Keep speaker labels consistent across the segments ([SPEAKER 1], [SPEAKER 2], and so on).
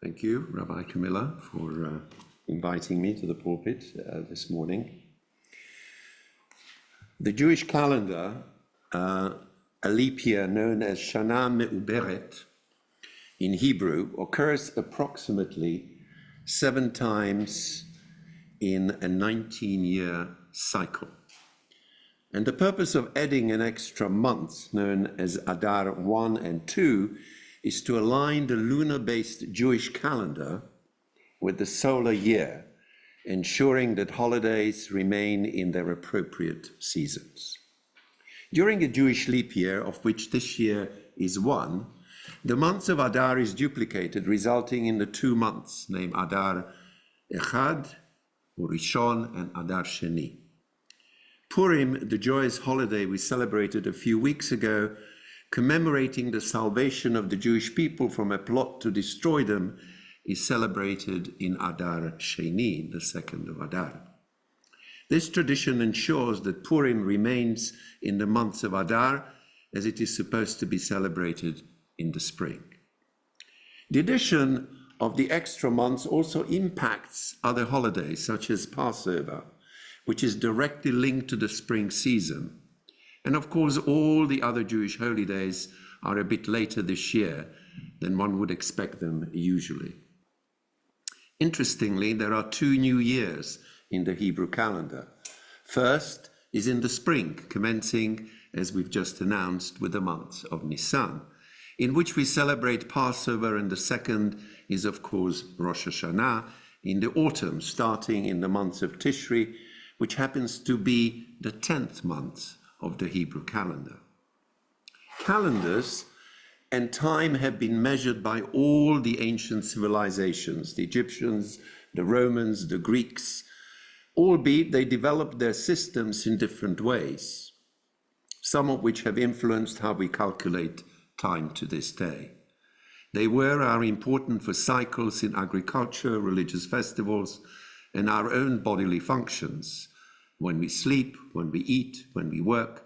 [SPEAKER 1] Thank you, Rabbi Camilla, for inviting me to the pulpit this morning. The Jewish calendar, a leap year known as Shana Me'uberet in Hebrew, occurs approximately 7 times in a 19-year cycle. And the purpose of adding an extra month, known as Adar 1 and 2, is to align the lunar-based Jewish calendar with the solar year, ensuring that holidays remain in their appropriate seasons. During a Jewish leap year, of which this year is one, the month of Adar is duplicated, resulting in the 2 months, named Adar Echad, Rishon, and Adar Sheni. Purim, the joyous holiday we celebrated a few weeks ago, commemorating the salvation of the Jewish people from a plot to destroy them, is celebrated in Adar Sheni, the 2nd of Adar. This tradition ensures that Purim remains in the months of Adar, as it is supposed to be celebrated in the spring. The addition of the extra months also impacts other holidays, such as Passover, which is directly linked to the spring season. And of course, all the other Jewish holy days are a bit later this year than one would expect them usually. Interestingly, there are 2 new years in the Hebrew calendar. First is in the spring, commencing, as we've just announced, with the month of Nisan, in which we celebrate Passover, and the second is, of course, Rosh Hashanah in the autumn, starting in the month of Tishri, which happens to be the 10th month of the Hebrew calendar. Calendars and time have been measured by all the ancient civilizations, the Egyptians, the Romans, the Greeks, albeit they developed their systems in different ways, some of which have influenced how we calculate time to this day. They are important for cycles in agriculture, religious festivals, and our own bodily functions. When we sleep, when we eat, when we work,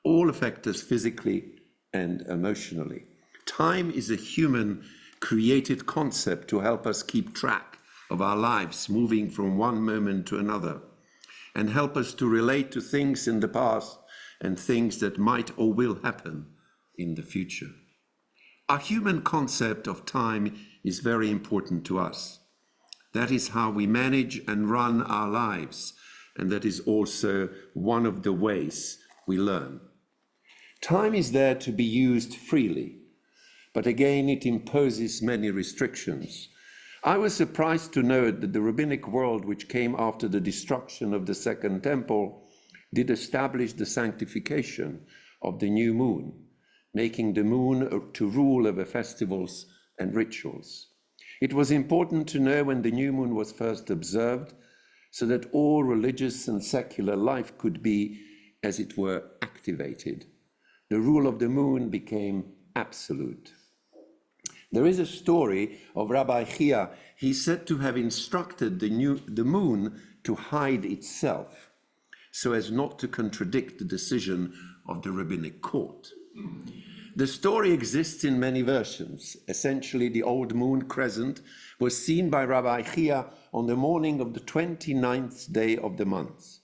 [SPEAKER 1] all affect us physically and emotionally. Time is a human-created concept to help us keep track of our lives, moving from one moment to another, and help us to relate to things in the past and things that might or will happen in the future. Our human concept of time is very important to us. That is how we manage and run our lives, and that is also one of the ways we learn. Time is there to be used freely, but again, it imposes many restrictions. I was surprised to note that the rabbinic world, which came after the destruction of the Second Temple, did establish the sanctification of the new moon, making the moon to rule over festivals and rituals. It was important to know when the new moon was first observed, so that all religious and secular life could be, as it were, activated. The rule of the moon became absolute. There is a story of Rabbi Chia. He's said to have instructed the moon to hide itself, so as not to contradict the decision of the rabbinic court. The story exists in many versions. Essentially, the old moon crescent was seen by Rabbi Chia on the morning of the 29th day of the month,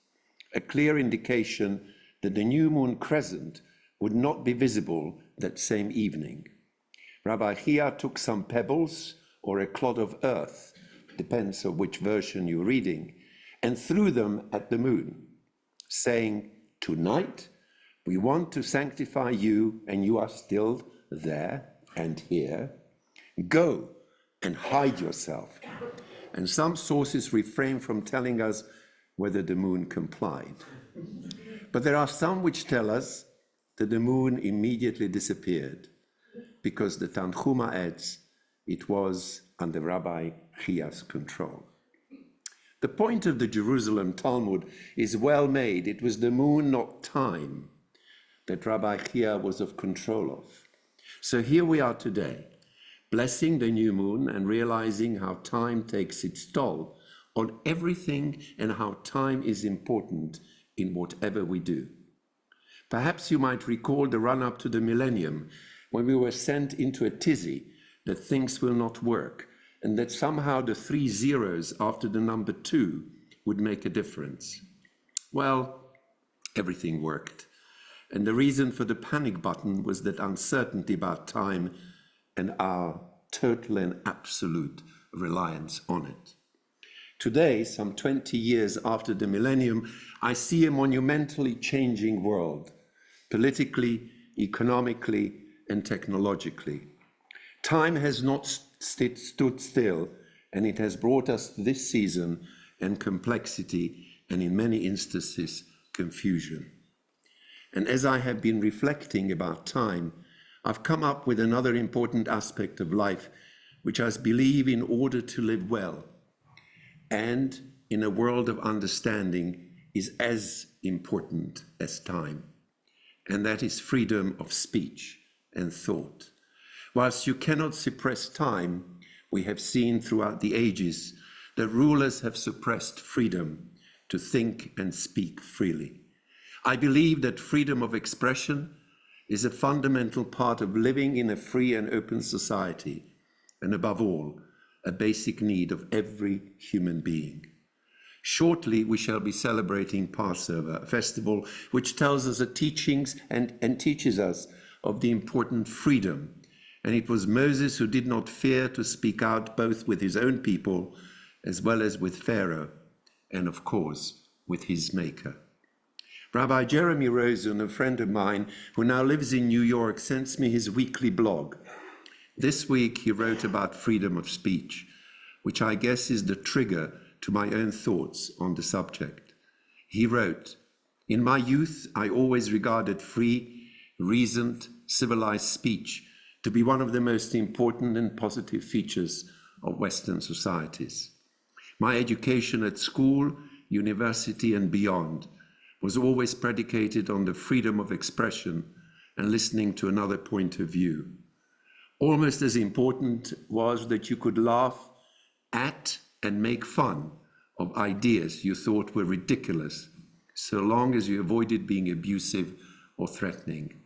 [SPEAKER 1] a clear indication that the new moon crescent would not be visible that same evening. Rabbi Chia took some pebbles or a clod of earth, depends on which version you're reading, and threw them at the moon, saying, "Tonight, we want to sanctify you, and you are still there and here. Go and hide yourself." And some sources refrain from telling us whether the moon complied. But there are some which tell us that the moon immediately disappeared, because the Tanchuma adds it was under Rabbi Chia's control. The point of the Jerusalem Talmud is well made. It was the moon, not time, that Rabbi Chia was of control of. So here we are today, blessing the new moon and realizing how time takes its toll on everything and how time is important in whatever we do. Perhaps you might recall the run-up to the millennium, when we were sent into a tizzy that things will not work, and that somehow the 3 zeros after the number 2 would make a difference. Well, everything worked. And the reason for the panic button was that uncertainty about time and our total and absolute reliance on it. Today, some 20 years after the millennium, I see a monumentally changing world, politically, economically, and technologically. Time has not stood still, and it has brought us this season and complexity, and in many instances, confusion. And as I have been reflecting about time, I've come up with another important aspect of life, which I believe in order to live well, and in a world of understanding, is as important as time. And that is freedom of speech and thought. Whilst you cannot suppress time, we have seen throughout the ages that rulers have suppressed freedom to think and speak freely. I believe that freedom of expression is a fundamental part of living in a free and open society, and above all, a basic need of every human being. Shortly, we shall be celebrating Passover, a festival which tells us the teachings and teaches us of the important freedom. And it was Moses who did not fear to speak out both with his own people as well as with Pharaoh, and of course, with his maker. Rabbi Jeremy Rosen, a friend of mine who now lives in New York, sends me his weekly blog. This week he wrote about freedom of speech, which I guess is the trigger to my own thoughts on the subject. He wrote, "In my youth, I always regarded free, reasoned, civilized speech to be one of the most important and positive features of Western societies. My education at school, university, and beyond was always predicated on the freedom of expression and listening to another point of view. Almost as important was that you could laugh at and make fun of ideas you thought were ridiculous, so long as you avoided being abusive or threatening.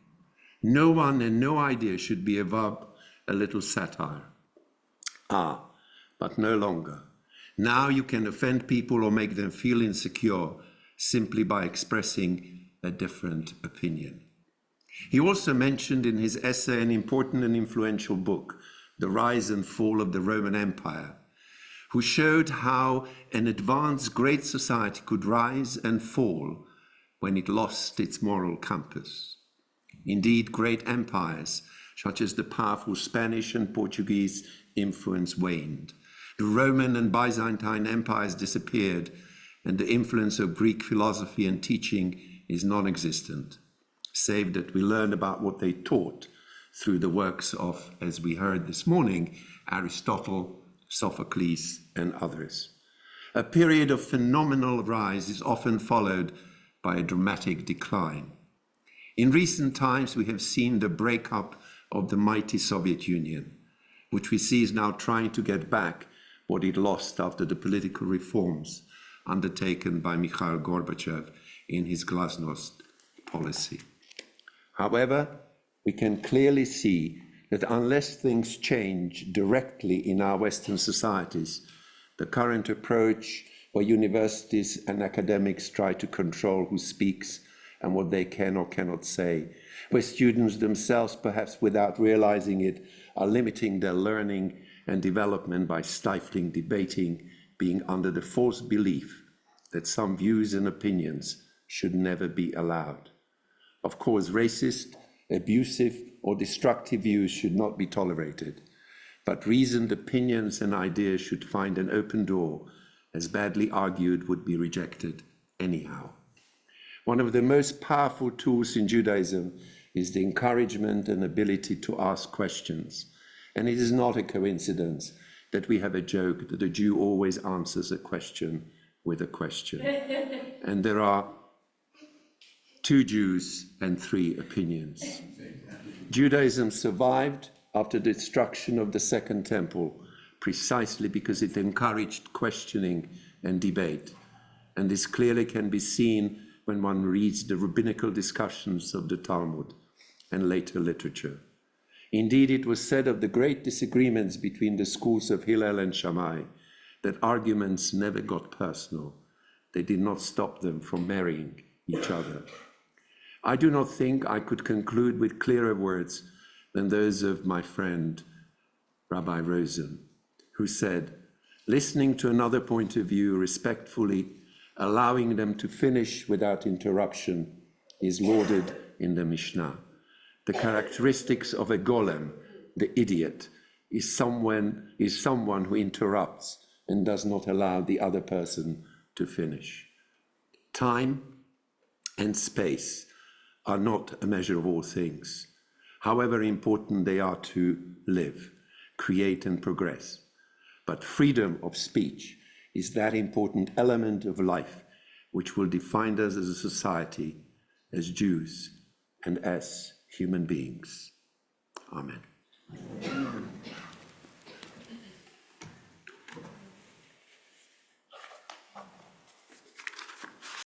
[SPEAKER 1] No one and no idea should be above a little satire. But no longer. Now you can offend people or make them feel insecure simply by expressing a different opinion." He also mentioned in his essay an important and influential book, The Rise and Fall of the Roman Empire, who showed how an advanced great society could rise and fall when it lost its moral compass. Indeed, great empires, such as the powerful Spanish and Portuguese influence, waned. The Roman and Byzantine empires disappeared, and the influence of Greek philosophy and teaching is non-existent, save that we learn about what they taught through the works of, as we heard this morning, Aristotle, Sophocles, and others. A period of phenomenal rise is often followed by a dramatic decline. In recent times, we have seen the breakup of the mighty Soviet Union, which we see is now trying to get back what it lost after the political reforms undertaken by Mikhail Gorbachev in his glasnost policy. However, we can clearly see that unless things change directly in our Western societies, the current approach where universities and academics try to control who speaks and what they can or cannot say, where students themselves, perhaps without realizing it, are limiting their learning and development by stifling debating, being under the false belief that some views and opinions should never be allowed. Of course, racist, abusive, or destructive views should not be tolerated, but reasoned opinions and ideas should find an open door, as badly argued would be rejected anyhow. One of the most powerful tools in Judaism is the encouragement and ability to ask questions. And it is not a coincidence that we have a joke that a Jew always answers a question with a question. And there are 2 Jews and 3 opinions. Judaism survived after the destruction of the Second Temple precisely because it encouraged questioning and debate. And this clearly can be seen when one reads the rabbinical discussions of the Talmud and later literature. Indeed, it was said of the great disagreements between the schools of Hillel and Shammai that arguments never got personal. They did not stop them from marrying each other. I do not think I could conclude with clearer words than those of my friend, Rabbi Rosen, who said, listening to another point of view respectfully, allowing them to finish without interruption, is lauded in the Mishnah. The characteristics of a golem, the idiot, is someone who interrupts and does not allow the other person to finish. Time and space are not a measure of all things, however important they are to live, create and progress. But freedom of speech is that important element of life which will define us as a society, as Jews, and as human beings. Amen.